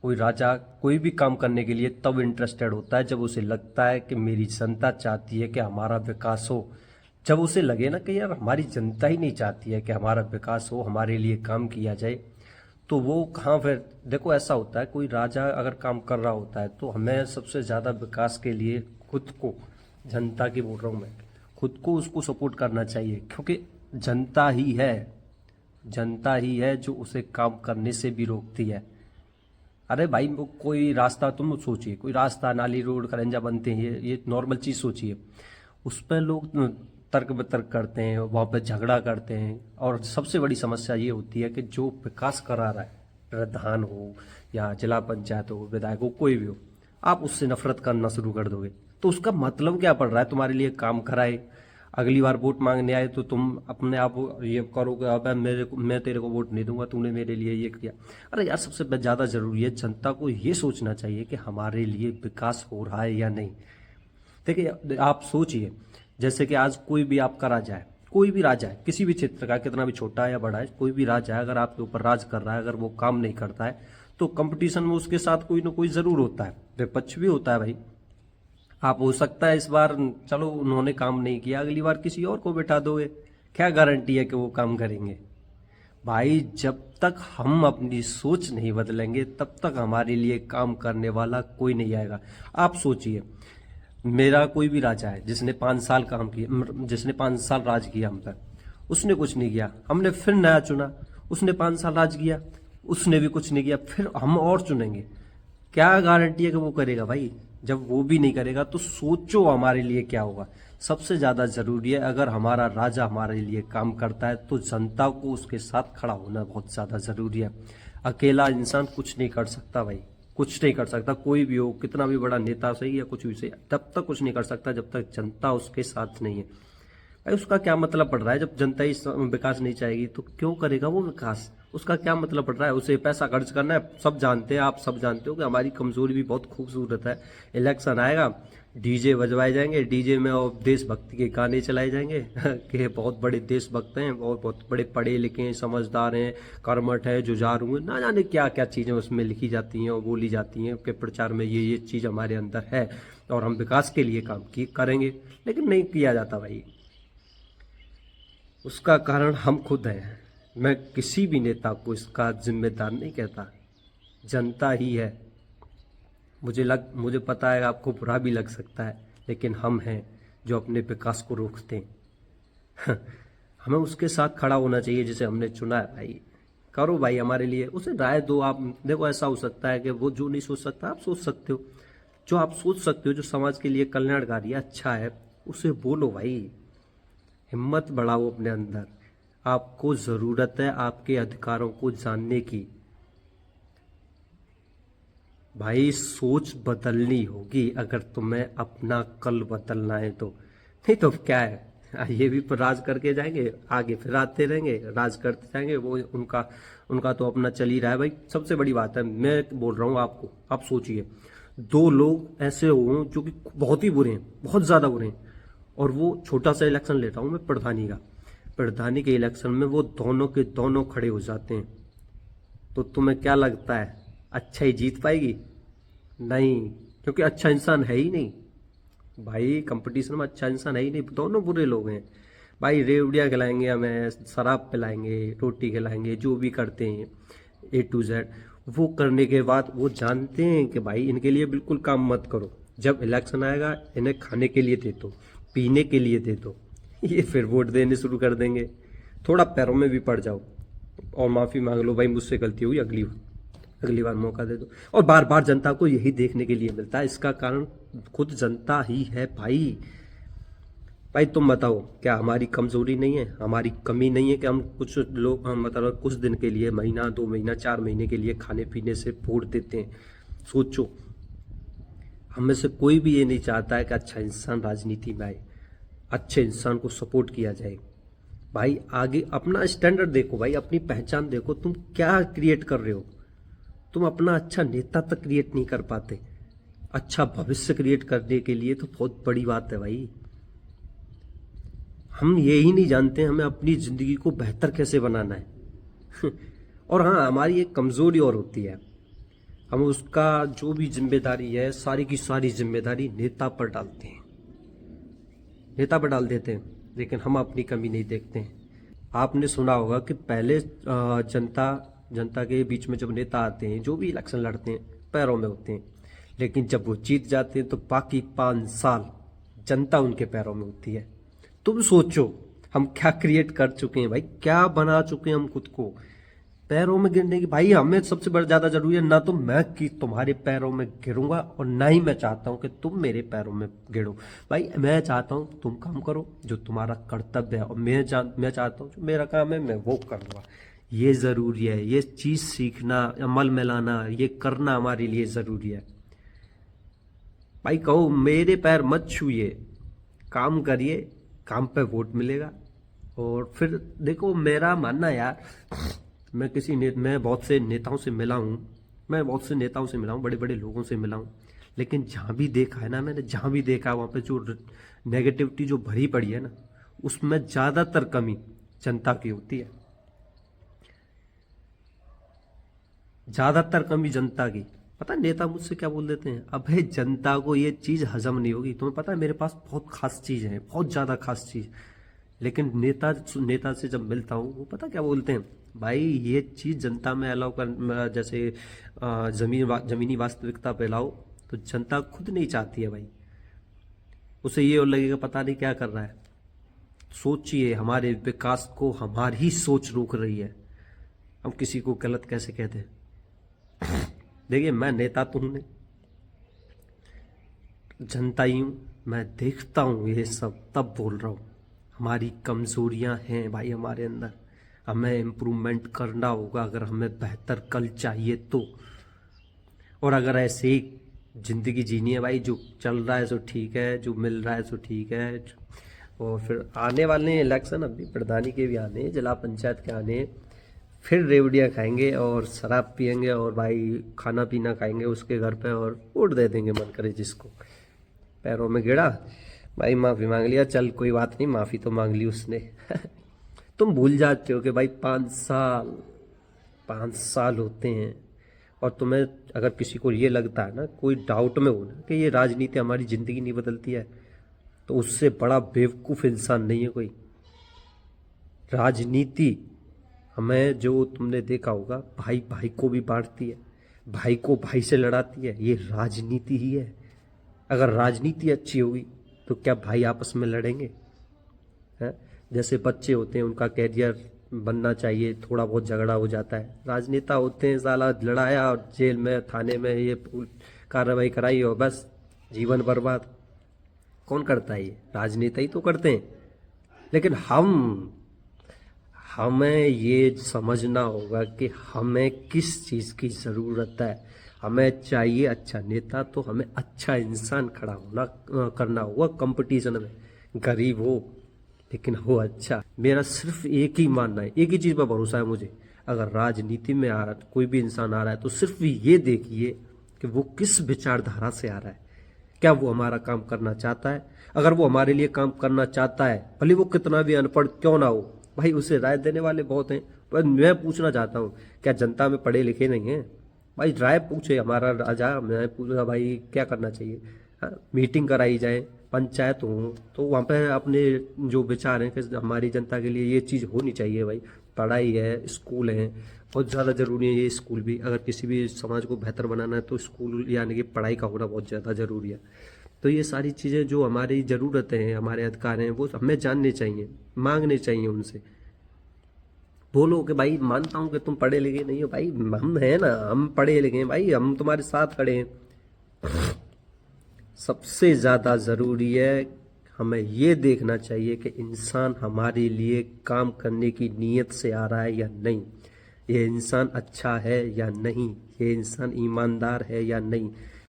कोई राजा कोई भी काम करने के लिए तब इंटरेस्टेड होता है जब उसे लगता है कि मेरी जनता चाहती है कि हमारा विकास हो। जब उसे लगे ना कि यार हमारी जनता ही नहीं चाहती है कि हमारा विकास हो, हमारे लिए काम किया जाए, तो वो कहाँ फिर देखो ऐसा होता है, कोई राजा अगर काम कर रहा होता है तो हमें सबसे ज़्यादा विकास के लिए खुद को, जनता की बोल रहा हूँ मैं, खुद को उसको सपोर्ट करना चाहिए, क्योंकि जनता ही है जो उसे काम करने से भी रोकती है। अरे भाई वो कोई रास्ता तुम सोचिए, कोई रास्ता नाली रोड खरंजा बनते हैं, ये नॉर्मल चीज़ सोचिए। उस पर लोग तर्क वितर्क करते हैं, वहाँ पे झगड़ा करते हैं, और सबसे बड़ी समस्या ये होती है कि जो विकास करा रहा है, प्रधान हो या जिला पंचायत हो, विधायक हो, कोई भी हो, आप उससे नफरत करना शुरू कर दोगे तो उसका मतलब क्या पड़ रहा है? तुम्हारे लिए काम कराए, अगली बार वोट मांगने आए तो तुम अपने आप ये करोगे, अब मैं तेरे को वोट नहीं दूंगा, तूने मेरे लिए ये किया। अरे यार सबसे ज़्यादा जरूरी है जनता को ये सोचना चाहिए कि हमारे लिए विकास हो रहा है या नहीं। देखिए आप सोचिए, जैसे कि आज कोई भी आपका राजा है, कोई भी राजा है किसी भी क्षेत्र का, कितना भी छोटा है या बड़ा है, कोई भी राजा है, अगर आपके ऊपर राज कर रहा है, अगर वो काम नहीं करता है तो कंपटीशन में उसके साथ कोई ना कोई जरूर होता है, विपक्ष भी होता है भाई। आप हो सकता है इस बार चलो उन्होंने काम नहीं किया, अगली बार किसी और को बैठा दोगे, क्या गारंटी है कि वो काम करेंगे? भाई जब तक हम अपनी सोच नहीं बदलेंगे तब तक हमारे लिए काम करने वाला कोई नहीं आएगा। आप सोचिए, मेरा कोई भी राजा है जिसने 5 साल काम किया, जिसने 5 साल राज किया हम पर, उसने कुछ नहीं किया, हमने फिर नया चुना, उसने 5 साल राज किया, उसने भी कुछ नहीं किया, फिर हम और चुनेंगे, क्या गारंटी है कि वो करेगा भाई? जब वो भी नहीं करेगा तो सोचो हमारे लिए क्या होगा। सबसे ज्यादा जरूरी है, अगर हमारा राजा हमारे लिए काम करता है तो जनता को उसके साथ खड़ा होना बहुत ज्यादा जरूरी है। अकेला इंसान कुछ नहीं कर सकता भाई, कुछ नहीं कर सकता, कोई भी हो, कितना भी बड़ा नेता सही या कुछ भी सही, तब तक कुछ नहीं कर सकता जब तक जनता उसके साथ नहीं है। भाई उसका क्या मतलब पड़ रहा है? जब जनता ही विकास नहीं चाहेगी तो क्यों करेगा वो विकास? उसका क्या मतलब पड़ रहा है? उसे पैसा खर्च करना है। सब जानते हैं, आप सब जानते हो कि हमारी कमजोरी भी बहुत खूबसूरत है। इलेक्शन आएगा, डीजे बजवाए जाएंगे, डीजे में और देशभक्ति के गाने चलाए जाएंगे कि बहुत बड़े देशभक्त हैं और बहुत बड़े पढ़े लिखे हैं, समझदार हैं, कर्मठ है, जुझारू हैं, ना जाने क्या क्या चीज़ें उसमें लिखी जाती हैं और बोली जाती हैं कि प्रचार में ये चीज़ हमारे अंदर है और हम विकास के लिए काम करेंगे, लेकिन नहीं किया जाता भाई। उसका कारण हम खुद हैं। मैं किसी भी नेता को इसका जिम्मेदार नहीं कहता, जनता ही है। मुझे पता है आपको बुरा भी लग सकता है, लेकिन हम हैं जो अपने विकास को रोकते हैं। हमें उसके साथ खड़ा होना चाहिए जिसे हमने चुना है भाई। करो भाई हमारे लिए, उसे राय दो आप। देखो ऐसा हो सकता है कि वो जो नहीं सोच सकता आप सोच सकते हो, जो आप सोच सकते हो, जो समाज के लिए कल्याणकारी है, अच्छा है, उसे बोलो भाई। हिम्मत बढ़ाओ अपने अंदर। आपको जरूरत है आपके अधिकारों को जानने की। भाई सोच बदलनी होगी अगर तुम्हें अपना कल बदलना है तो, नहीं तो क्या है? ये भी राज करके जाएंगे, आगे फिर आते रहेंगे, राज करते जाएंगे, वो उनका उनका तो अपना चल ही रहा है भाई। सबसे बड़ी बात है, मैं बोल रहा हूँ आपको, आप सोचिए, दो लोग ऐसे हों जो कि बहुत ही बुरे हैं, बहुत ज्यादा बुरे हैं, और वो छोटा सा इलेक्शन ले रहा हूँ मैं प्रधानी का, प्रधानी के इलेक्शन में वो दोनों के दोनों खड़े हो जाते हैं, तो तुम्हें क्या लगता है अच्छा ही जीत पाएगी? नहीं, क्योंकि अच्छा इंसान है ही नहीं भाई, कंपटीशन में अच्छा इंसान है ही नहीं, दोनों बुरे लोग हैं भाई। रेवड़ियाँ खिलाएंगे हमें, शराब पिलाएंगे, रोटी खिलाएंगे, जो भी करते हैं A to Z, वो करने के बाद वो जानते हैं कि भाई इनके लिए बिल्कुल काम मत करो, जब इलेक्शन आएगा इन्हें खाने के लिए दे दो, पीने के लिए दे दो, ये फिर वोट देने शुरू कर देंगे। थोड़ा पैरों में भी पड़ जाओ और माफ़ी मांग लो, भाई मुझसे गलती हुई, अगली बार मौका दे दो। और बार बार जनता को यही देखने के लिए मिलता है, इसका कारण खुद जनता ही है भाई। भाई तुम बताओ, क्या हमारी कमजोरी नहीं है, हमारी कमी नहीं है कि हम कुछ लोग, हम मतलब कुछ दिन के लिए, महीना 2 महीना 4 महीने के लिए खाने पीने से वोट देते हैं? सोचो, हम में से कोई भी ये नहीं चाहता है कि अच्छा इंसान राजनीति में आए, अच्छे इंसान को सपोर्ट किया जाए। भाई आगे अपना स्टैंडर्ड देखो भाई, अपनी पहचान देखो, तुम क्या क्रिएट कर रहे हो। तुम अपना अच्छा नेता तक क्रिएट नहीं कर पाते, अच्छा भविष्य क्रिएट करने के लिए तो बहुत बड़ी बात है भाई। हम ये ही नहीं जानते हमें अपनी जिंदगी को बेहतर कैसे बनाना है। और हाँ, हमारी एक कमजोरी और होती है, हम उसका जो भी जिम्मेदारी है सारी की सारी जिम्मेदारी नेता पर डालते हैं, नेता पर डाल देते हैं, लेकिन हम अपनी कमी नहीं देखते हैं। आपने सुना होगा कि पहले जनता के बीच में जब नेता आते हैं, जो भी इलेक्शन लड़ते हैं, पैरों में होते हैं, लेकिन जब वो जीत जाते हैं तो बाकी 5 साल जनता उनके पैरों में होती है। तुम सोचो हम क्या क्रिएट कर चुके हैं भाई, क्या बना चुके हैं हम खुद को पैरों में गिरने की। भाई हमें सबसे बड़ा ज्यादा जरूरी है ना तो मैं कि तुम्हारे पैरों में गिरूंगा, और ना ही मैं चाहता हूं कि तुम मेरे पैरों में गिरो। भाई मैं चाहता हूं तुम काम करो जो तुम्हारा कर्तव्य है, और मैं चाहता हूं जो मेरा काम है मैं वो करूंगा। ये जरूरी है, ये चीज सीखना, अमल में लाना, ये करना हमारे लिए जरूरी है। भाई कहो मेरे पैर मत छूइए, काम करिए, काम पे वोट मिलेगा। और फिर देखो मेरा मानना यार, मैं बहुत से नेताओं से मिला हूँ, बड़े बड़े लोगों से मिला हूँ, लेकिन जहाँ भी देखा है ना मैंने, जहाँ भी देखा वहाँ पे जो नेगेटिविटी जो भरी पड़ी है ना, उसमें ज़्यादातर कमी जनता की होती है, ज़्यादातर कमी जनता की। पता है नेता मुझसे क्या बोल देते हैं, अबे जनता को ये चीज़ हजम नहीं होगी। तुम्हें पता है मेरे पास बहुत खास चीज़ है, बहुत ज़्यादा खास चीज़, लेकिन नेता से जब मिलता हूँ वो पता क्या बोलते हैं, भाई ये चीज़ जनता में अलाउ कर, जैसे जमीनी वास्तविकता पे लाओ तो जनता खुद नहीं चाहती है भाई। उसे ये और लगेगा पता नहीं क्या कर रहा है। सोचिए हमारे विकास को हमारी ही सोच रोक रही है, हम किसी को गलत कैसे कहते हैं। देखिए मैं नेता तो हूं नहीं, जनता ही हूं, मैं देखता हूं ये सब तब बोल रहा हूं। हमारी कमजोरियां हैं भाई हमारे अंदर, हमें इम्प्रूवमेंट करना होगा अगर हमें बेहतर कल चाहिए तो। और अगर ऐसे ही जिंदगी जीनी है भाई, जो चल रहा है सो ठीक है, जो मिल रहा है सो ठीक है। और फिर आने वाले इलेक्शन अभी प्रधानी के भी आने हैं, जिला पंचायत के आने हैं, फिर रेवड़ियाँ खाएंगे और शराब पियेंगे और भाई खाना पीना खाएंगे उसके घर पे, और वोट दे देंगे मन करे जिसको। पैरों में गिरा भाई, माफ़ी मांग लिया, चल कोई बात नहीं, माफ़ी तो मांग ली उसने। तुम भूल जाते हो कि भाई 5 साल होते हैं। और तुम्हें अगर किसी को ये लगता है ना, कोई डाउट में हो ना कि ये राजनीति हमारी ज़िंदगी नहीं बदलती है, तो उससे बड़ा बेवकूफ़ इंसान नहीं है कोई। राजनीति हमें, जो तुमने देखा होगा, भाई भाई को भी बांटती है, भाई को भाई से लड़ाती है, ये राजनीति ही है। अगर राजनीति अच्छी होगी तो क्या भाई आपस में लड़ेंगे? है जैसे बच्चे होते हैं उनका कैरियर बनना चाहिए, थोड़ा बहुत झगड़ा हो जाता है। राजनेता होते हैं साला लड़ाया और जेल में थाने में ये कार्रवाई कराई और बस जीवन बर्बाद। कौन करता है ये? राजनेता ही तो करते हैं। लेकिन हमें ये समझना होगा कि हमें किस चीज़ की ज़रूरत है। हमें चाहिए अच्छा नेता, तो हमें अच्छा इंसान खड़ा होना करना होगा कंपटीशन में। गरीब हो लेकिन हो अच्छा। मेरा सिर्फ एक ही मानना है, एक ही चीज़ पर भरोसा है मुझे, अगर राजनीति में आ रहा कोई भी इंसान आ रहा है तो सिर्फ ये देखिए कि वो किस विचारधारा से आ रहा है। क्या वो हमारा काम करना चाहता है? अगर वो हमारे लिए काम करना चाहता है, भले वो कितना भी अनपढ़ क्यों ना हो, भाई उसे राय देने वाले बहुत हैं। पर मैं पूछना चाहता हूँ, क्या जनता में पढ़े लिखे नहीं हैं? भाई राय पूछे हमारा राजा, मैं पूछा भाई क्या करना चाहिए। हाँ, मीटिंग कराई जाए, पंचायत हो तो वहाँ पे अपने जो विचार हैं कि हमारी जनता के लिए ये चीज़ होनी चाहिए। भाई पढ़ाई है, स्कूल है, बहुत ज़्यादा ज़रूरी है ये स्कूल भी। अगर किसी भी समाज को बेहतर बनाना है तो स्कूल यानी कि पढ़ाई का होना बहुत ज़्यादा ज़रूरी है। तो ये सारी चीज़ें जो हमारी ज़रूरतें हैं, हमारे अधिकार हैं, वो हमें जानने चाहिए, मांगने चाहिए उनसे। बोलो कि भाई मानता हूँ कि तुम पढ़े लिखे नहीं हो, भाई हम हैं ना, हम पढ़े लिखे हैं भाई, हम तुम्हारे साथ खड़े हैं। सबसे ज़्यादा ज़रूरी है हमें ये देखना चाहिए कि इंसान हमारे लिए काम करने की नीयत से आ रहा है या नहीं, ये इंसान अच्छा है या नहीं, ये इंसान ईमानदार है या नहीं।